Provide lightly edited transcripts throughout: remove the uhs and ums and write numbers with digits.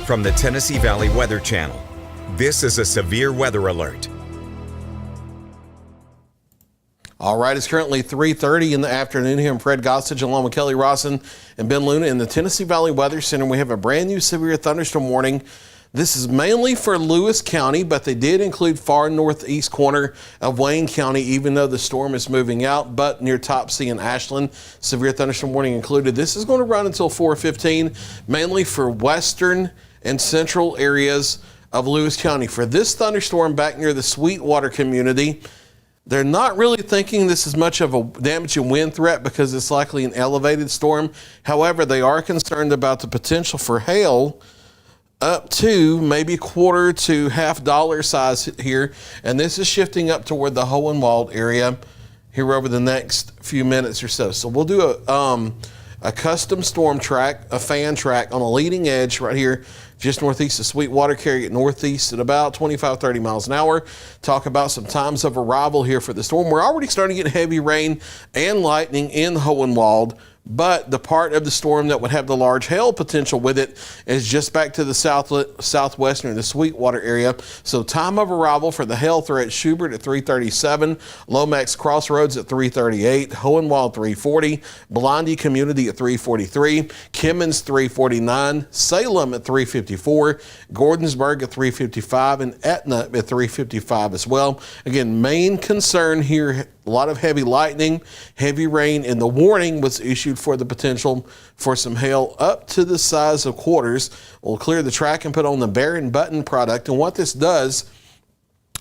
From the Tennessee Valley Weather Channel, this is a severe weather alert. All right, it's currently 3:30 in the afternoon here. I'm Fred Gossage along with Kelly Rawson and Ben Luna in the Tennessee Valley Weather Center. We have a brand new severe thunderstorm warning. This is mainly for Lewis County, but they did include far northeast corner of Wayne County, even though the storm is moving out, but near Topsy and Ashland, severe thunderstorm warning included. This is going to run until 4:15, mainly for western and central areas of Lewis County. For this thunderstorm back near the Sweetwater community, they're not really thinking this is much of a damaging wind threat because it's likely an elevated storm. However, they are concerned about the potential for hail up to maybe quarter to $half size here. And this is shifting up toward the Hohenwald area here over the next few minutes or so. So we'll do a custom storm track, a fan track on a leading edge right here, just northeast of Sweetwater, carry it northeast at about 25, 30 miles an hour. Talk about some times of arrival here for the storm. We're already starting to get heavy rain and lightning in Hohenwald, but the part of the storm that would have the large hail potential with it is just back to the southwest near the Sweetwater area. So time of arrival for the hail threat: Schubert at 3:37, Lomax Crossroads at 3:38, Hohenwald 3:40, Blondie Community at 3:43, Kimmons 3:49, Salem at 3:54, Gordonsburg at 3:55, and Etna at 3:55 as well. Again, main concern here, a lot of heavy lightning, heavy rain, and the warning was issued for the potential for some hail up to the size of quarters. We'll clear the track and put on the Barron Button product. And what this does,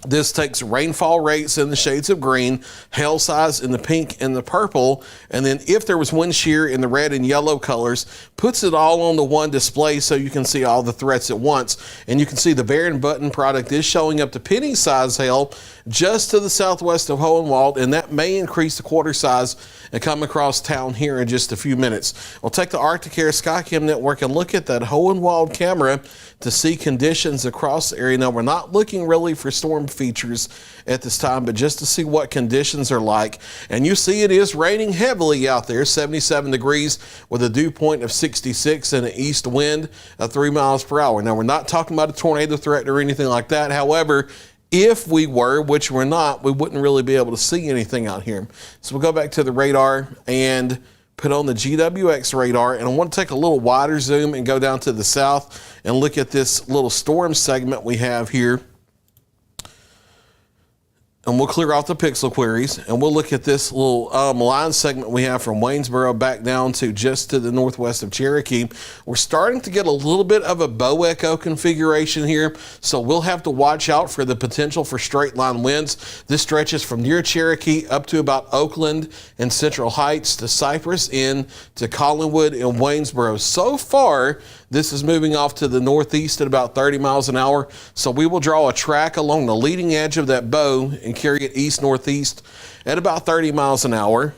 this takes rainfall rates in the shades of green, hail size in the pink and the purple, and then if there was wind shear in the red and yellow colors, puts it all on the one display so you can see all the threats at once. And you can see the Barron Button product is showing up to penny size hail just to the southwest of Hohenwald, and that may increase the quarter size and come across town here in just a few minutes. We'll take the Arctic Air Skycam network and look at that Hohenwald camera to see conditions across the area. Now, we're not looking really for storm features at this time, but just to see what conditions are like. And you see it is raining heavily out there, 77 degrees with a dew point of 66 and an east wind of 3 miles per hour. Now, we're not talking about a tornado threat or anything like that. However, if we were, which we're not, we wouldn't really be able to see anything out here. So we'll go back to the radar and put on the GWX radar, and I want to take a little wider zoom and go down to the south and look at this little storm segment we have here. And we'll clear off the pixel queries, and we'll look at this little line segment we have from Waynesboro back down to just to the northwest of Cherokee. We're starting to get a little bit of a bow echo configuration here, so we'll have to watch out for the potential for straight line winds. This stretches from near Cherokee up to about Oakland and Central Heights to Cypress Inn to Collinwood and Waynesboro. So far, this is moving off to the northeast at about 30 miles an hour, so we will draw a track along the leading edge of that bow and carry it east-northeast at about 30 miles an hour,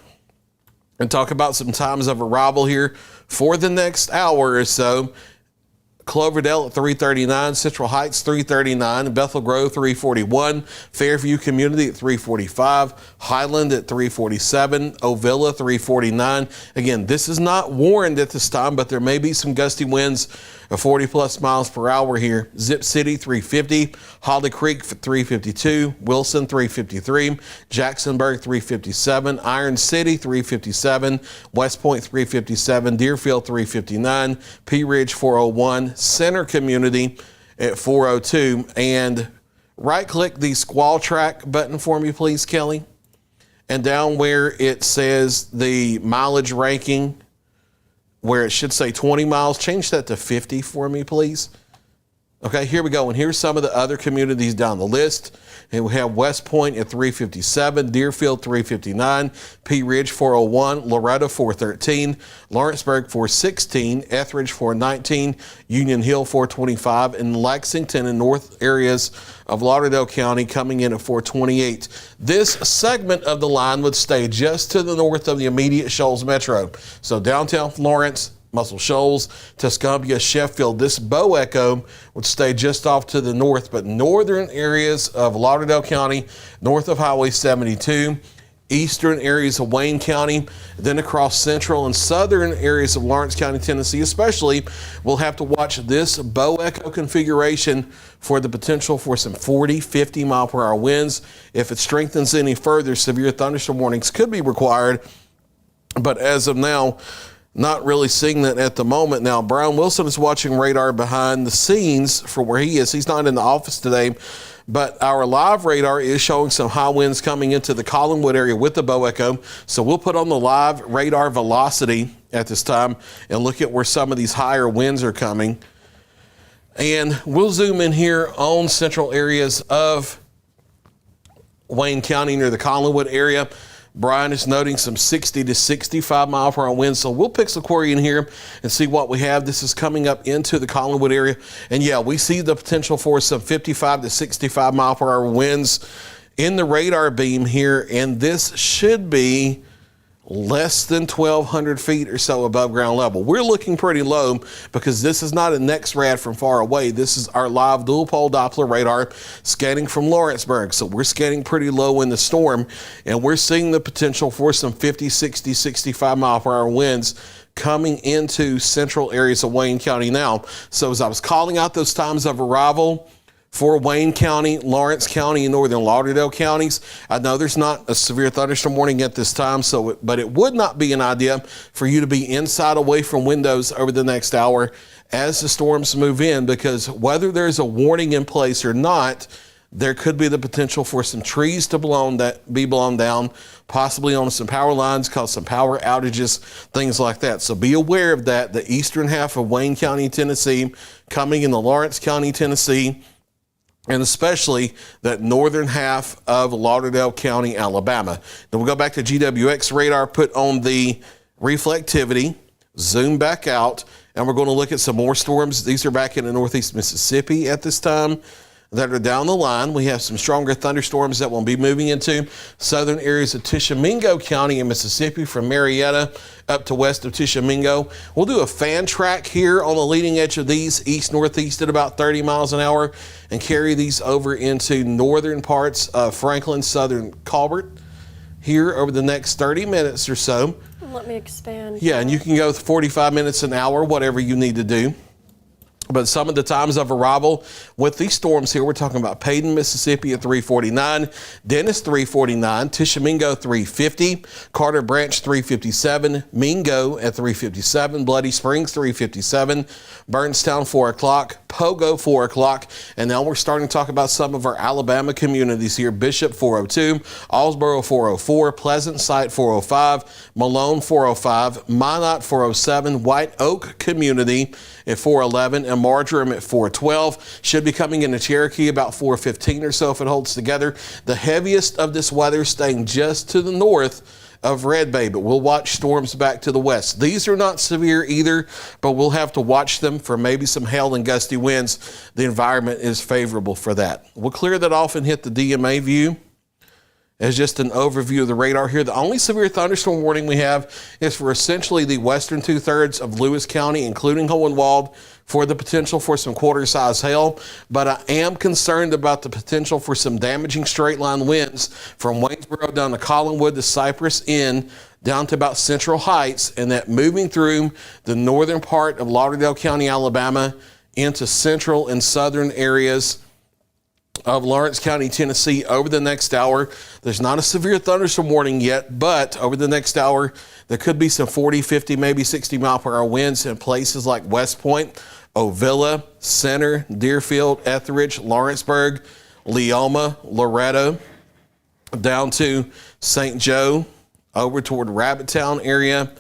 and talk about some times of arrival here for the next hour or so. Cloverdale at 3:39, Central Heights 3:39, Bethel Grove 3:41, Fairview Community at 3:45, Highland at 3:47, Ovilla 3:49. Again, this is not warned at this time, but there may be some gusty winds of 40 plus miles per hour here. Zip City 350, Holly Creek 352, Wilson 353, Jacksonburg 357, Iron City 357, West Point 357, Deerfield 359, Pea Ridge 401, Center Community at 402. And right click the squall track button for me, please, Kelly. And down where it says the mileage ranking, where it should say 20 miles, change that to 50 for me, please. Okay, here we go. And here's some of the other communities down the list. And we have West Point at 357, Deerfield 359, Pea Ridge 401, Loretta 413, Lawrenceburg 416, Etheridge 419, Union Hill 425, and Lexington and north areas of Lauderdale County coming in at 428. This segment of the line would stay just to the north of the immediate Shoals Metro. So downtown Florence, Muscle Shoals, Tuscumbia, Sheffield. This bow echo would stay just off to the north, but northern areas of Lauderdale County, north of Highway 72, eastern areas of Wayne County, then across central and southern areas of Lawrence County, Tennessee especially. We'll have to watch this bow echo configuration for the potential for some 40, 50 mile per hour winds. If it strengthens any further, severe thunderstorm warnings could be required. But as of now, not really seeing that at the moment. Now, Brian Wilson is watching radar behind the scenes for where he is. He's not in the office today, but our live radar is showing some high winds coming into the Collinwood area with the bow echo. So we'll put on the live radar velocity at this time and look at where some of these higher winds are coming. And we'll zoom in here on central areas of Wayne County near the Collinwood area. Brian is noting some 60 to 65 mile per hour winds. So we'll pixel query in here and see what we have. This is coming up into the Collinwood area. And yeah, we see the potential for some 55 to 65 mile per hour winds in the radar beam here. And this should be less than 1,200 feet or so above ground level. We're looking pretty low because this is not a NexRad from far away. This is our live dual pole Doppler radar scanning from Lawrenceburg. So we're scanning pretty low in the storm, and we're seeing the potential for some 50, 60, 65 mile per hour winds coming into central areas of Wayne County now. So as I was calling out those times of arrival for Wayne County, Lawrence County, and northern Lauderdale counties, I know there's not a severe thunderstorm warning at this time, but it would not be an idea for you to be inside away from windows over the next hour as the storms move in, because whether there's a warning in place or not, there could be the potential for some trees to be blown down, possibly on some power lines, cause some power outages, things like that. So be aware of that. The eastern half of Wayne County, Tennessee, coming in the Lawrence County, Tennessee, and especially that northern half of Lauderdale County, Alabama. Then we'll go back to GWX radar, put on the reflectivity, zoom back out, and we're going to look at some more storms. These are back in the northeast Mississippi at this time that are down the line. We have some stronger thunderstorms that will be moving into southern areas of Tishomingo County in Mississippi from Marietta up to west of Tishomingo. We'll do a fan track here on the leading edge of these east-northeast at about 30 miles an hour and carry these over into northern parts of Franklin, southern Colbert here over the next 30 minutes or so. Let me expand. Yeah, and you can go 45 minutes an hour, whatever you need to do. But some of the times of arrival with these storms here, we're talking about Paden, Mississippi at 349, Dennis 349, Tishomingo 350, Carter Branch 357, Mingo at 357, Bloody Springs 357, Burnstown 4 o'clock, Pogo 4 o'clock, and now we're starting to talk about some of our Alabama communities here. Bishop 402, Allsboro 404, Pleasant Site 405, Malone 405, Minot 407, White Oak Community at 411, and Marjoram at 412. Should be coming into Cherokee about 415 or so if it holds together. The heaviest of this weather staying just to the north of Red Bay, but we'll watch storms back to the west. These are not severe either, but we'll have to watch them for maybe some hail and gusty winds. The environment is favorable for that. We'll clear that off and hit the DMA view as just an overview of the radar here. The only severe thunderstorm warning we have is for essentially the western two-thirds of Lewis County, including Hohenwald, for the potential for some quarter-size hail. But I am concerned about the potential for some damaging straight-line winds from Waynesboro down to Collinwood to Cypress Inn, down to about Central Heights, and that moving through the northern part of Lauderdale County, Alabama, into central and southern areas of Lawrence County, Tennessee over the next hour. There's not a severe thunderstorm warning yet, but over the next hour, there could be some 40, 50, maybe 60 mile per hour winds in places like West Point, Ovilla, Center, Deerfield, Etheridge, Lawrenceburg, Leoma, Loretto, down to St. Joe, over toward Rabbittown area,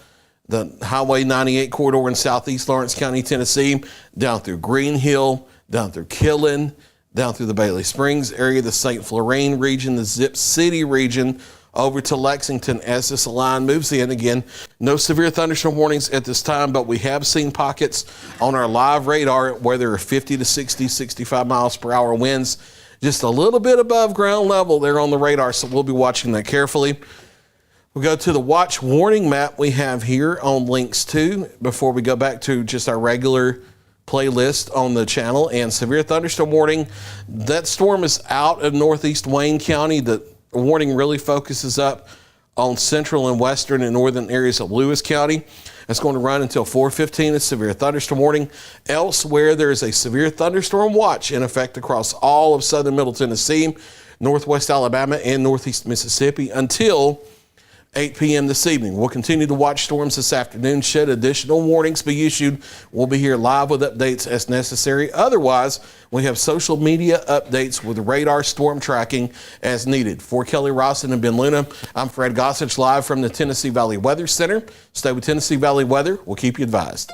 the Highway 98 corridor in southeast Lawrence County, Tennessee, down through Green Hill, down through Killen, down through the Bailey Springs area, the St. Florine region, the Zip City region, over to Lexington as this line moves in. Again, no severe thunderstorm warnings at this time, but we have seen pockets on our live radar where there are 50 to 60, 65 miles per hour winds, just a little bit above ground level there on the radar, so we'll be watching that carefully. We'll go to the watch warning map we have here on links 2 before we go back to just our regular playlist on the channel. And severe thunderstorm warning, that storm is out of northeast Wayne County. The warning really focuses up on central and western and northern areas of Lewis County. It's going to run until 4:15. A severe thunderstorm warning. Elsewhere, there is a severe thunderstorm watch in effect across all of southern Middle Tennessee, northwest Alabama, and northeast Mississippi until 8 p.m. this evening. We'll continue to watch storms this afternoon. Should additional warnings be issued, we'll be here live with updates as necessary. Otherwise, we have social media updates with radar storm tracking as needed. For Kelly Rosson and Ben Luna, I'm Fred Gossage live from the Tennessee Valley Weather Center. Stay with Tennessee Valley Weather. We'll keep you advised.